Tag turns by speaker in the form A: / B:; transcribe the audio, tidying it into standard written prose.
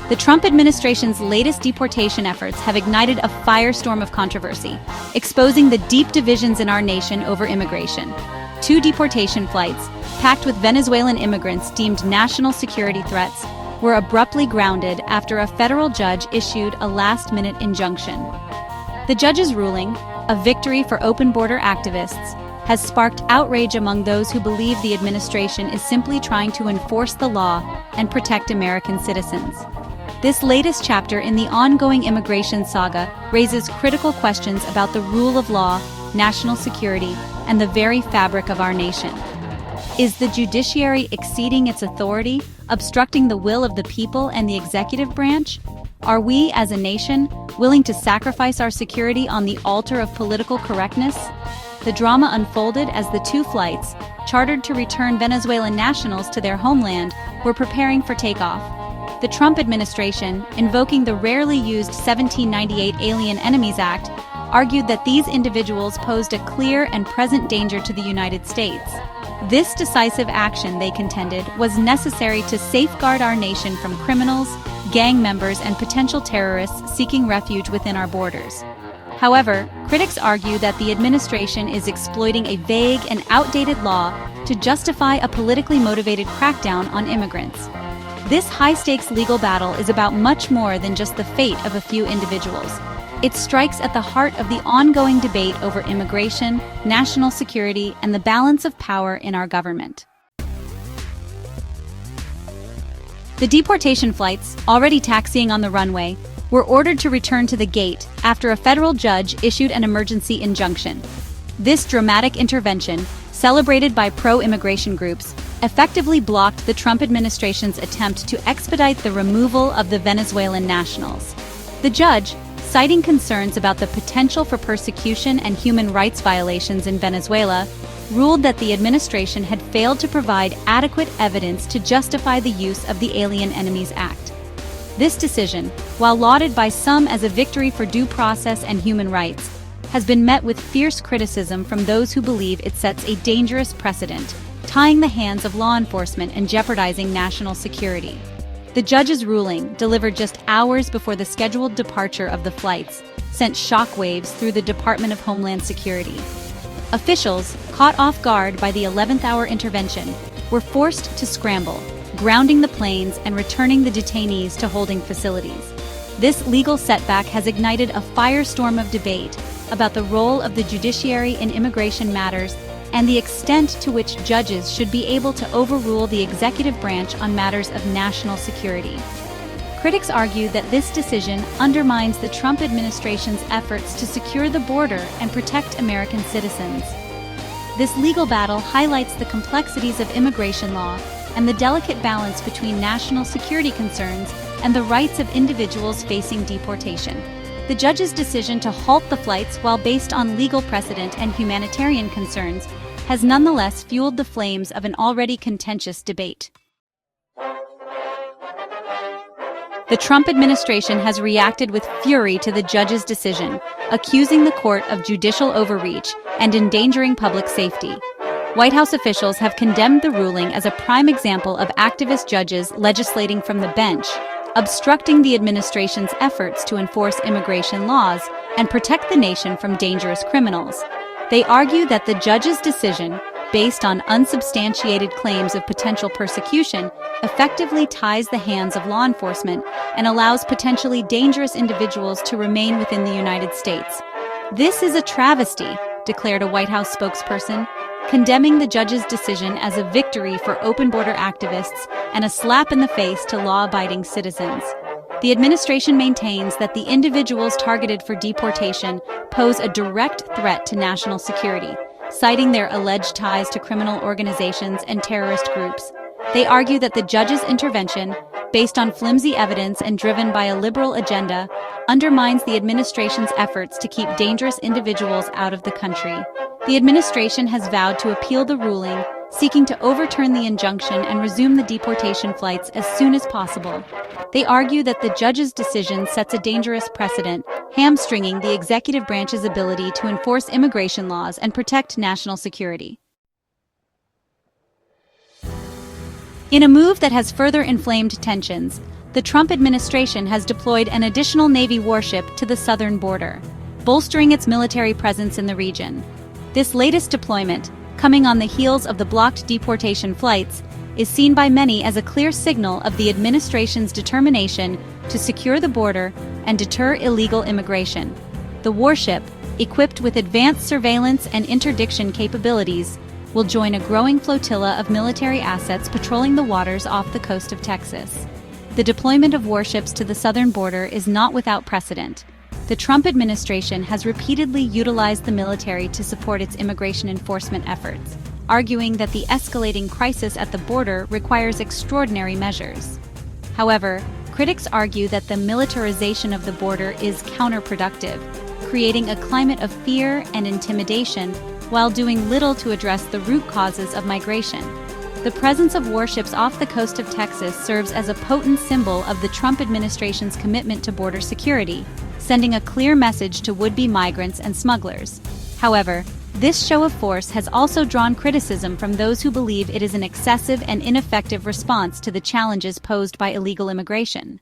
A: The Trump administration's latest deportation efforts have ignited a firestorm of controversy, exposing the deep divisions in our nation over immigration. Two deportation flights, packed with Venezuelan immigrants deemed national security threats, were abruptly grounded after a federal judge issued a last-minute injunction. The judge's ruling, a victory for open-border activists, has sparked outrage among those who believe the administration is simply trying to enforce the law and protect American citizens. This latest chapter in the ongoing immigration saga raises critical questions about the rule of law, national security, and the very fabric of our nation. Is the judiciary exceeding its authority, obstructing the will of the people and the executive branch? Are we, as a nation, willing to sacrifice our security on the altar of political correctness? The drama unfolded as the two flights, chartered to return Venezuelan nationals to their homeland, were preparing for takeoff. The Trump administration, invoking the rarely used 1798 Alien Enemies Act, argued that these individuals posed a clear and present danger to the United States. This decisive action, they contended, was necessary to safeguard our nation from criminals, gang members, and potential terrorists seeking refuge within our borders. However, critics argue that the administration is exploiting a vague and outdated law to justify a politically motivated crackdown on immigrants. This high-stakes legal battle is about much more than just the fate of a few individuals. It strikes at the heart of the ongoing debate over immigration, national security, and the balance of power in our government. The deportation flights, already taxiing on the runway, were ordered to return to the gate after a federal judge issued an emergency injunction. This dramatic intervention, celebrated by pro-immigration groups, effectively blocked the Trump administration's attempt to expedite the removal of the Venezuelan nationals. The judge, citing concerns about the potential for persecution and human rights violations in Venezuela, ruled that the administration had failed to provide adequate evidence to justify the use of the Alien Enemies Act. This decision, while lauded by some as a victory for due process and human rights, has been met with fierce criticism from those who believe it sets a dangerous precedent, tying the hands of law enforcement and jeopardizing national security. The judge's ruling, delivered just hours before the scheduled departure of the flights, sent shockwaves through the Department of Homeland Security. Officials, caught off guard by the 11th-hour intervention, were forced to scramble, grounding the planes and returning the detainees to holding facilities. This legal setback has ignited a firestorm of debate about the role of the judiciary in immigration matters and the extent to which judges should be able to overrule the executive branch on matters of national security. Critics argue that this decision undermines the Trump administration's efforts to secure the border and protect American citizens. This legal battle highlights the complexities of immigration law and the delicate balance between national security concerns and the rights of individuals facing deportation. The judge's decision to halt the flights, while based on legal precedent and humanitarian concerns, has nonetheless fueled the flames of an already contentious debate. The Trump administration has reacted with fury to the judge's decision, accusing the court of judicial overreach and endangering public safety. White House officials have condemned the ruling as a prime example of activist judges legislating from the bench, obstructing the administration's efforts to enforce immigration laws and protect the nation from dangerous criminals. They argue that the judge's decision, based on unsubstantiated claims of potential persecution, effectively ties the hands of law enforcement and allows potentially dangerous individuals to remain within the United States. "This is a travesty," declared a White House spokesperson, condemning the judge's decision as a victory for open-border activists and a slap in the face to law-abiding citizens. The administration maintains that the individuals targeted for deportation pose a direct threat to national security, citing their alleged ties to criminal organizations and terrorist groups. They argue that the judge's intervention, based on flimsy evidence and driven by a liberal agenda, undermines the administration's efforts to keep dangerous individuals out of the country. The administration has vowed to appeal the ruling, seeking to overturn the injunction and resume the deportation flights as soon as possible. They argue that the judge's decision sets a dangerous precedent, hamstringing the executive branch's ability to enforce immigration laws and protect national security. In a move that has further inflamed tensions, the Trump administration has deployed an additional Navy warship to the southern border, bolstering its military presence in the region. This latest deployment, coming on the heels of the blocked deportation flights, is seen by many as a clear signal of the administration's determination to secure the border and deter illegal immigration. The warship, equipped with advanced surveillance and interdiction capabilities, will join a growing flotilla of military assets patrolling the waters off the coast of Texas. The deployment of warships to the southern border is not without precedent. The Trump administration has repeatedly utilized the military to support its immigration enforcement efforts, arguing that the escalating crisis at the border requires extraordinary measures. However, critics argue that the militarization of the border is counterproductive, creating a climate of fear and intimidation while doing little to address the root causes of migration. The presence of warships off the coast of Texas serves as a potent symbol of the Trump administration's commitment to border security, sending a clear message to would-be migrants and smugglers. However, this show of force has also drawn criticism from those who believe it is an excessive and ineffective response to the challenges posed by illegal immigration.